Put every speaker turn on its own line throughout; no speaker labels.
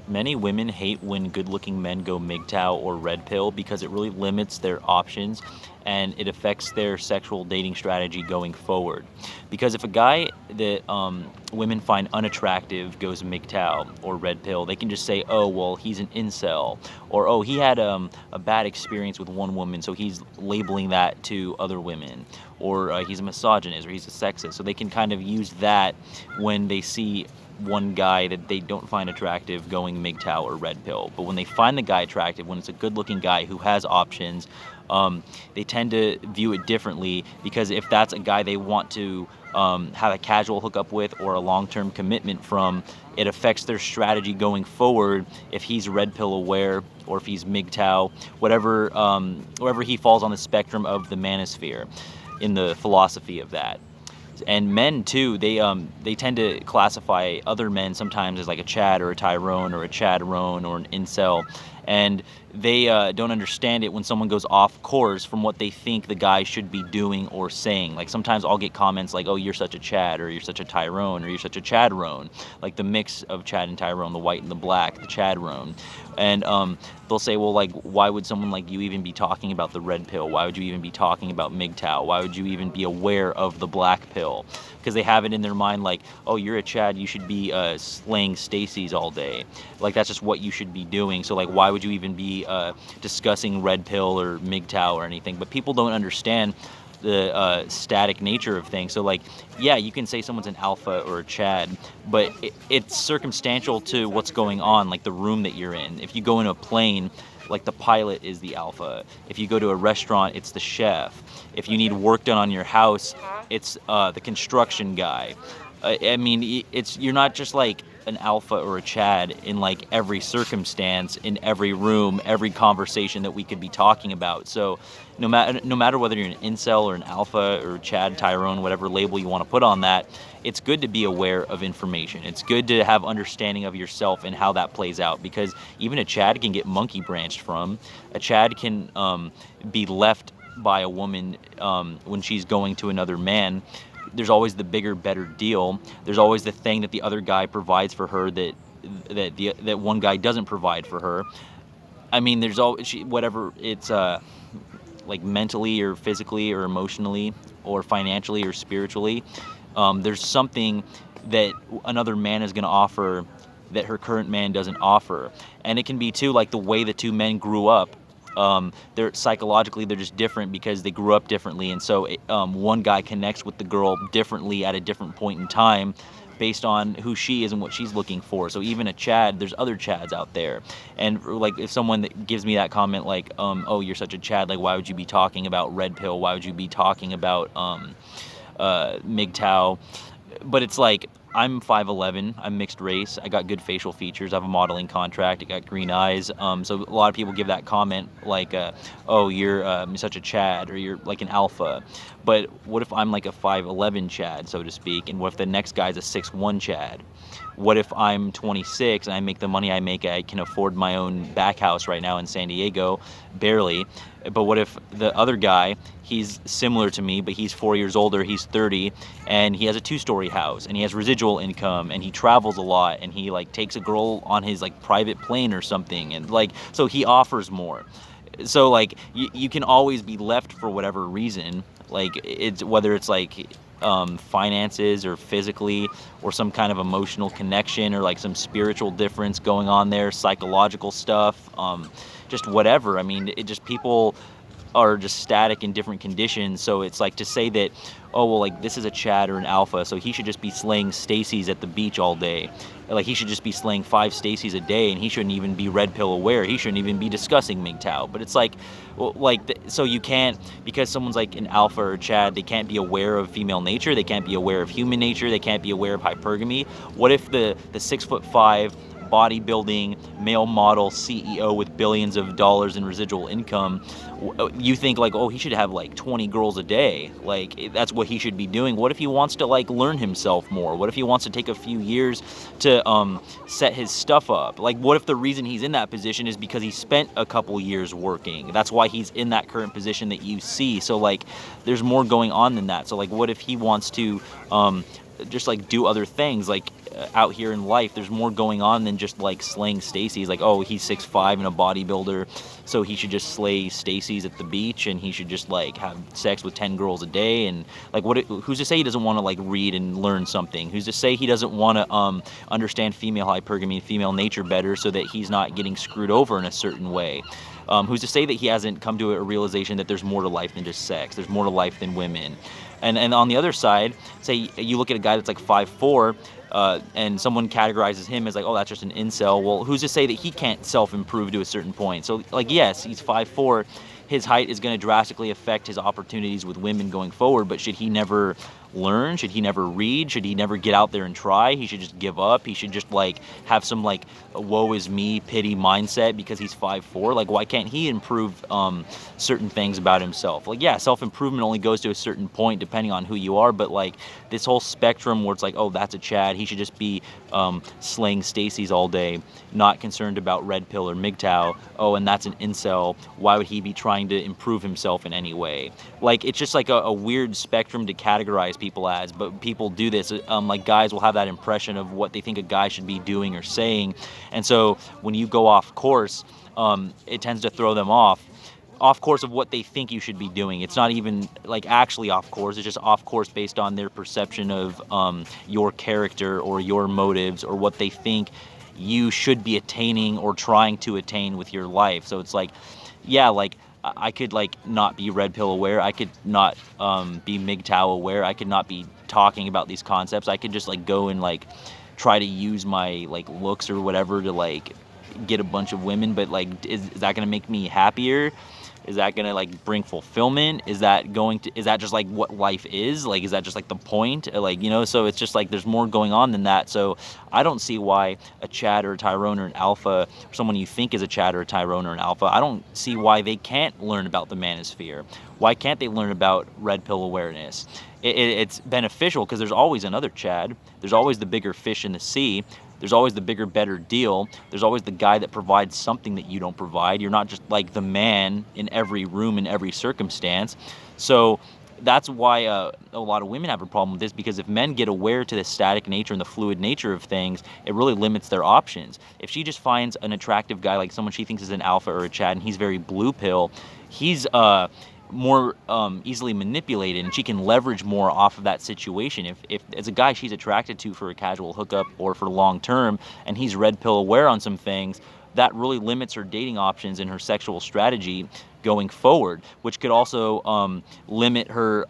Many women hate when good-looking men go MGTOW or red pill because it really limits their options and it affects their sexual dating strategy going forward. Because if a guy that women find unattractive goes MGTOW or red pill, they can just say, "Oh, well, he's an incel," or "Oh, he had a bad experience with one woman, so he's labeling that to other women," or "He's a misogynist," or "He's a sexist." So they can kind of use that when they see one guy that they don't find attractive going MGTOW or red pill. But when they find the guy attractive, when it's a good-looking guy who has options, they tend to view it differently, because if that's a guy they want to have a casual hookup with or a long-term commitment from, it affects their strategy going forward if he's red pill aware or if he's MGTOW, wherever he falls on the spectrum of the manosphere in the philosophy of that. And men too, they tend to classify other men sometimes as like a Chad or a Tyrone or a Chadrone or an incel, and they don't understand it when someone goes off course from what they think the guy should be doing or saying. Like sometimes I'll get comments like, "Oh, you're such a Chad," or "You're such a Tyrone," or "You're such a Chadrone," like the mix of Chad and Tyrone, the white and the black, the Chadrone. And they'll say, "Well, like, why would someone like you even be talking about the red pill? Why would you even be talking about MGTOW? Why would you even be aware of the black pill?" Because they have it in their mind like, "Oh, you're a Chad, you should be slaying Stacy's all day. Like, that's just what you should be doing. So, like, why would you even be discussing red pill or MGTOW or anything?" But people don't understand the static nature of things. So, like, yeah, you can say someone's an alpha or a Chad, but it's circumstantial to what's going on, like the room that you're in. If you go in a plane, like the pilot is the alpha. If you go to a restaurant, it's the chef. If you need work done on your house, it's the construction guy. I mean, you're not just like an alpha or a Chad in like every circumstance, in every room, every conversation that we could be talking about. So no matter whether you're an incel or an alpha or Chad, Tyrone, whatever label you want to put on that, it's good to be aware of information. It's good to have understanding of yourself and how that plays out, because even a Chad can get monkey branched from. A Chad can be left by a woman when she's going to another man. There's always the bigger, better deal. There's always the thing that the other guy provides for her that one guy doesn't provide for her. I mean, there's always whatever it's like mentally or physically or emotionally or financially or spiritually. There's something that another man is going to offer that her current man doesn't offer, and it can be too like the way the two men grew up. They're psychologically they're just different because they grew up differently, and so one guy connects with the girl differently at a different point in time based on who she is and what she's looking for. So even a Chad, there's other Chads out there, and like if someone that gives me that comment like, "Oh, you're such a Chad, like why would you be talking about red pill? Why would you be talking about MGTOW?" But it's like, I'm 5'11", I'm mixed race, I got good facial features, I have a modeling contract, I got green eyes. So a lot of people give that comment like, "Oh, you're such a Chad," or "You're like an alpha." But what if I'm like a 5'11 Chad, so to speak, and what if the next guy's a 6'1 Chad? What if I'm 26 and I make the money I make, I can afford my own back house right now in San Diego, barely. But what if the other guy, he's similar to me, but he's 4 years older, he's 30, and he has a 2-story house, and he has residual income, and he travels a lot, and he like takes a girl on his like private plane or something, and like, so he offers more. So like you can always be left for whatever reason, like it's whether it's like finances or physically or some kind of emotional connection or like some spiritual difference going on there, psychological stuff, just whatever. I mean, it just people are just static in different conditions. So it's like to say that, "Oh, well, like this is a Chad or an alpha, so he should just be slaying Stacy's at the beach all day. Like he should just be slaying 5 Stacy's a day, and he shouldn't even be red pill aware. He shouldn't even be discussing MGTOW." But it's like, well, like so you can't, because someone's like an alpha or Chad, they can't be aware of female nature, they can't be aware of human nature, they can't be aware of hypergamy. What if the 6'5" bodybuilding male model CEO with billions of dollars in residual income, you think like, "Oh, he should have like 20 girls a day, like that's what he should be doing"? What if he wants to like learn himself more? What if he wants to take a few years to set his stuff up? Like what if the reason he's in that position is because he spent a couple years working? That's why he's in that current position that you see. So like there's more going on than that. So like what if he wants to just like do other things like out here in life. There's more going on than just like slaying Stacy's. Like, oh, he's 6'5" and a bodybuilder, so he should just slay Stacy's at the beach, and he should just like have sex with 10 girls a day. And like, who's to say he doesn't want to like read and learn something? Who's to say he doesn't want to understand female hypergamy and female nature better, so that he's not getting screwed over in a certain way? Who's to say that he hasn't come to a realization that there's more to life than just sex? There's more to life than women. And on the other side, say you look at a guy that's like 5'4", and someone categorizes him as like, oh, that's just an incel. Well, who's to say that he can't self-improve to a certain point? So, like, yes, he's 5'4". His height is going to drastically affect his opportunities with women going forward, but should he never learn? Should he never read? Should he never get out there and try? He should just give up. He should just like have some like woe is me pity mindset because he's 5'4". Like, why can't he improve certain things about himself? Like, yeah, self-improvement only goes to a certain point depending on who you are, but like this whole spectrum where it's like, oh, that's a Chad, he should just be slaying Stacy's all day, not concerned about red pill or MGTOW. Oh, and that's an incel. Why would he be trying to improve himself in any way? Like, it's just like a weird spectrum to categorize people as, but people do this. Like, guys will have that impression of what they think a guy should be doing or saying, and so when you go off course, it tends to throw them off course of what they think you should be doing. It's not even like actually off course. It's just off course based on their perception of your character or your motives or what they think you should be attaining or trying to attain with your life. So it's like, yeah, like I could like not be red pill aware. I could not be MGTOW aware. I could not be talking about these concepts. I could just like go and like try to use my like looks or whatever to like get a bunch of women. But like, is that going to make me happier? Is that going to like bring fulfillment? Is that just like what life is? Like, is that just like the point? Like, you know, so it's just like there's more going on than that. So I don't see why a Chad or a Tyrone or an alpha, or someone you think is a Chad or a Tyrone or an alpha, I don't see why they can't learn about the manosphere. Why can't they learn about red pill awareness? It's beneficial because there's always another Chad. There's always the bigger fish in the sea. There's always the bigger, better deal. There's always the guy that provides something that you don't provide. You're not just like the man in every room, in every circumstance. So that's why a lot of women have a problem with this, because if men get aware to the static nature and the fluid nature of things, it really limits their options. If she just finds an attractive guy, like someone she thinks is an alpha or a Chad, and he's very blue pill, he's more easily manipulated, and she can leverage more off of that situation. If as a guy she's attracted to for a casual hookup or for long term, and he's red pill aware on some things, that really limits her dating options and her sexual strategy going forward, which could also limit her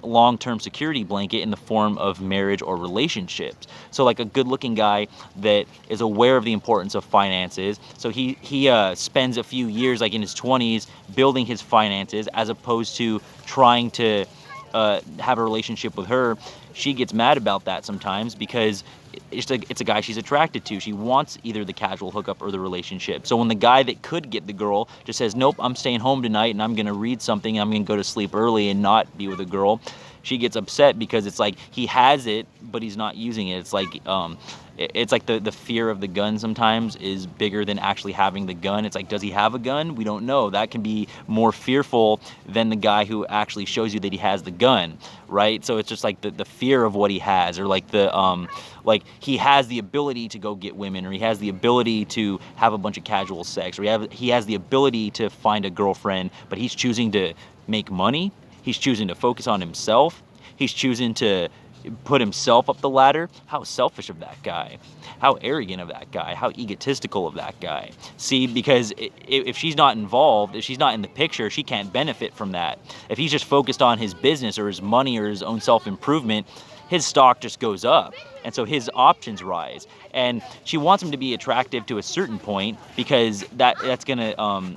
long-term security blanket in the form of marriage or relationships. So like a good-looking guy that is aware of the importance of finances, so he spends a few years like in his 20s building his finances as opposed to trying to have a relationship with her. She gets mad about that sometimes because it's a guy she's attracted to. She wants either the casual hookup or the relationship. So when the guy that could get the girl just says, nope, I'm staying home tonight and I'm going to read something and I'm going to go to sleep early and not be with a girl, she gets upset because it's like he has it, but he's not using it. It's like the fear of the gun sometimes is bigger than actually having the gun. It's like, does he have a gun? We don't know. That can be more fearful than the guy who actually shows you that he has the gun, right? So it's just like the fear of what he has, or like like he has the ability to go get women, or he has the ability to have a bunch of casual sex, or he has the ability to find a girlfriend, but he's choosing to make money. He's choosing to focus on himself. He's choosing to put himself up the ladder. How selfish of that guy. How arrogant of that guy. How egotistical of that guy. See, because if she's not involved, if she's not in the picture, she can't benefit from that. If he's just focused on his business or his money or his own self-improvement, his stock just goes up. And so his options rise. And she wants him to be attractive to a certain point because that's going to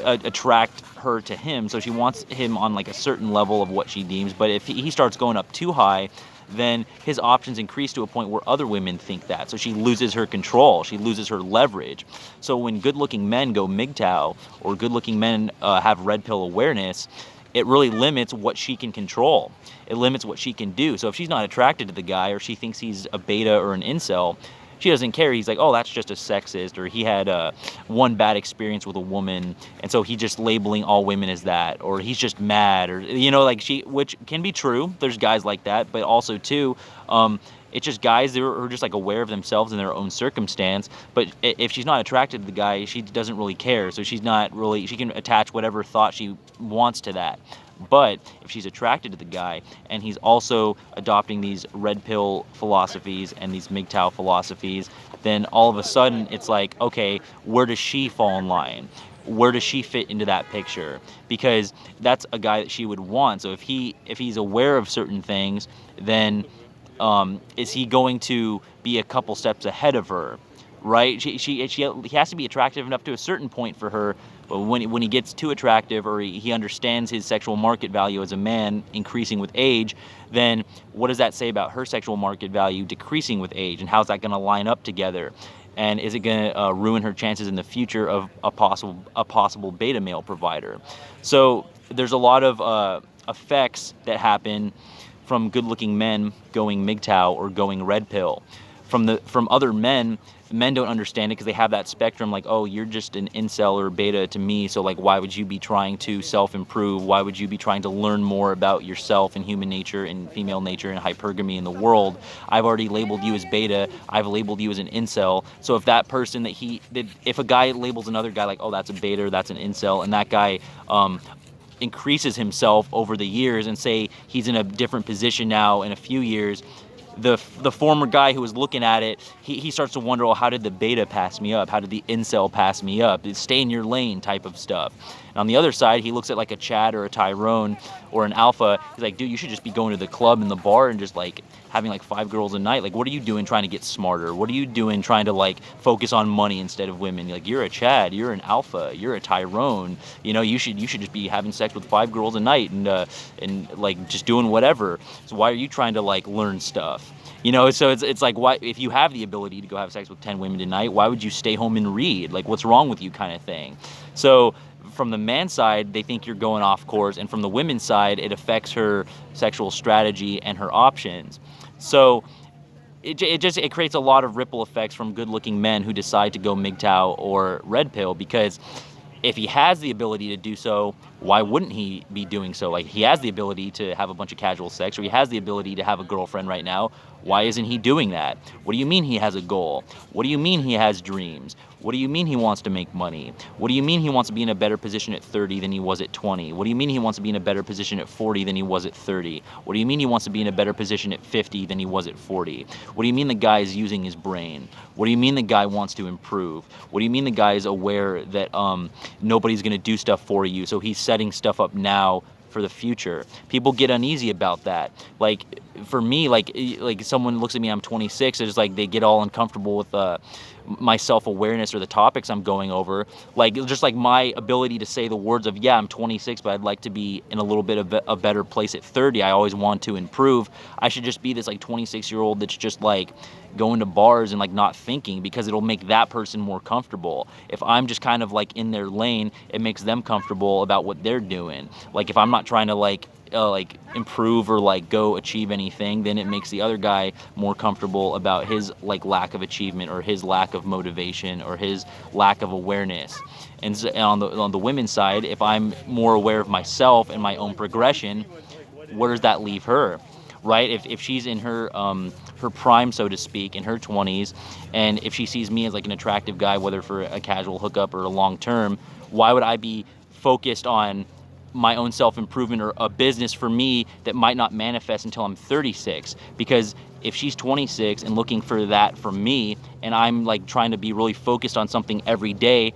attract her to him. So she wants him on like a certain level of what she deems. But if he starts going up too high, then his options increase to a point where other women think that. So she loses her control. She loses her leverage. So when good-looking men go MGTOW or good-looking men have red pill awareness, it really limits what she can control. It limits what she can do. So if she's not attracted to the guy, or she thinks he's a beta or an incel, she doesn't care. He's like, oh, that's just a sexist, or he had one bad experience with a woman, and so he's just labeling all women as that, or he's just mad, or like which can be true. There's guys like that, but also too, it's just guys that are just like aware of themselves and their own circumstance. But if she's not attracted to the guy, she doesn't really care. So she can attach whatever thought she wants to that. But if she's attracted to the guy and he's also adopting these red pill philosophies and these MGTOW philosophies, then all of a sudden it's like, okay, where does she fall in line? Where does she fit into that picture? Because that's a guy that she would want. So if he's aware of certain things, then is he going to be a couple steps ahead of her, right? He has to be attractive enough to a certain point for her, but when he gets too attractive, or he understands his sexual market value as a man increasing with age, then what does that say about her sexual market value decreasing with age, and how's that going to line up together? And is it going to ruin her chances in the future of a possible beta male provider? So there's a lot of effects that happen from good-looking men going MGTOW or going red pill. From other men don't understand it because they have that spectrum, like, oh, you're just an incel or beta to me, so like why would you be trying to self-improve? Why would you be trying to learn more about yourself and human nature and female nature and hypergamy in the world? I've already labeled you as beta. I've labeled you as an incel. So if that person if a guy labels another guy like, oh, that's a beta or that's an incel, and that guy increases himself over the years, and say he's in a different position now in a few years, the former guy who was looking at it, he starts to wonder, well, how did the beta pass me up? How did the incel pass me up? Stay in your lane type of stuff. And on the other side, he looks at like a Chad or a Tyrone or an alpha. He's like, dude, you should just be going to the club and the bar and just like having like 5 girls a night. Like, what are you doing trying to get smarter? What are you doing trying to like focus on money instead of women? Like, you're a Chad, you're an alpha, you're a Tyrone. You should just be having sex with 5 girls a night and like just doing whatever. So why are you trying to like learn stuff? So it's like, why, if you have the ability to go have sex with 10 women tonight, why would you stay home and read? Like, what's wrong with you, kind of thing. So from the man's side, they think you're going off course, and from the women's side, it affects her sexual strategy and her options. So it creates a lot of ripple effects from good-looking men who decide to go MGTOW or red pill, because if he has the ability to do so, why wouldn't he be doing so? Like, he has the ability to have a bunch of casual sex, or he has the ability to have a girlfriend right now. Why isn't he doing that? What do you mean he has a goal? What do you mean he has dreams? What do you mean he wants to make money? What do you mean he wants to be in a better position at 30 than he was at 20? What do you mean he wants to be in a better position at 40 than he was at 30? What do you mean he wants to be in a better position at 50 than he was at 40? What do you mean the guy is using his brain? What do you mean the guy wants to improve? What do you mean the guy is aware that nobody's going to do stuff for you, so he's setting stuff up now for the future? People get uneasy about that. Like, for me, like someone looks at me, I'm 26, it's like they get all uncomfortable with my self-awareness or the topics I'm going over. Like, just like my ability to say the words of, yeah, I'm 26, but I'd like to be in a little bit of a better place at 30. I always want to improve. I should just be this like 26-year-old that's just like going to bars and like not thinking, because it'll make that person more comfortable. If I'm just kind of like in their lane, it makes them comfortable about what they're doing. Like, if I'm not trying to like improve or like go achieve anything, then it makes the other guy more comfortable about his like lack of achievement, or his lack of motivation, or his lack of awareness. And so, on the women's side, if I'm more aware of myself and my own progression, where does that leave her? Right? If she's in her prime, so to speak, in her 20s, and if she sees me as like an attractive guy, whether for a casual hookup or a long term, why would I be focused on my own self-improvement or a business for me that might not manifest until I'm 36? Because if she's 26 and looking for that from me, and I'm like trying to be really focused on something every day,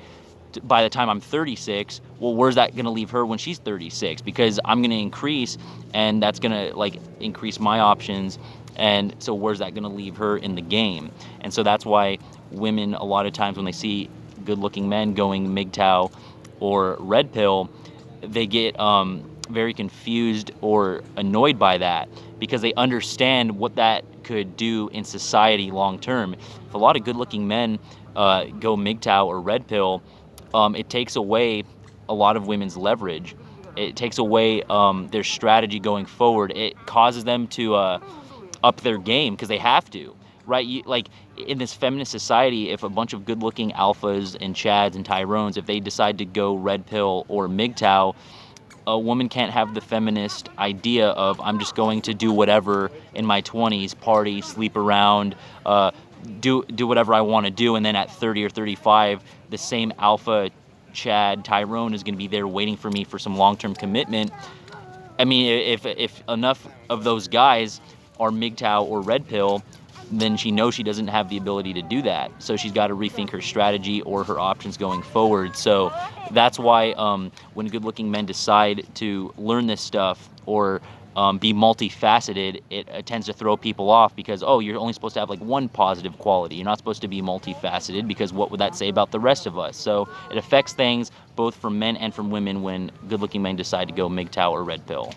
by the time I'm 36, well, where's that going to leave her when she's 36? Because I'm going to increase, and that's going to like increase my options. And so where's that going to leave her in the game? And so that's why women, a lot of times when they see good-looking men going MGTOW or red pill, they get very confused or annoyed by that, because they understand what that could do in society long term. If a lot of good-looking men go MGTOW or red pill, it takes away a lot of women's leverage. It takes away their strategy going forward. It causes them to up their game, because they have to, right? Like in this feminist society, if a bunch of good-looking alphas and chads and Tyrones, if they decide to go red pill or MGTOW, a woman can't have the feminist idea of I'm just going to do whatever in my 20s, party, sleep around, uh, do whatever I want to do, and then at 30 or 35, the same alpha Chad Tyrone is going to be there waiting for me for some long-term commitment. I mean, if enough of those guys are MGTOW or red pill, then she knows she doesn't have the ability to do that. So she's got to rethink her strategy or her options going forward. So that's why when good-looking men decide to learn this stuff or be multifaceted, it tends to throw people off because, oh, you're only supposed to have like one positive quality. You're not supposed to be multifaceted because what would that say about the rest of us? So it affects things both from men and from women when good-looking men decide to go MGTOW or red pill.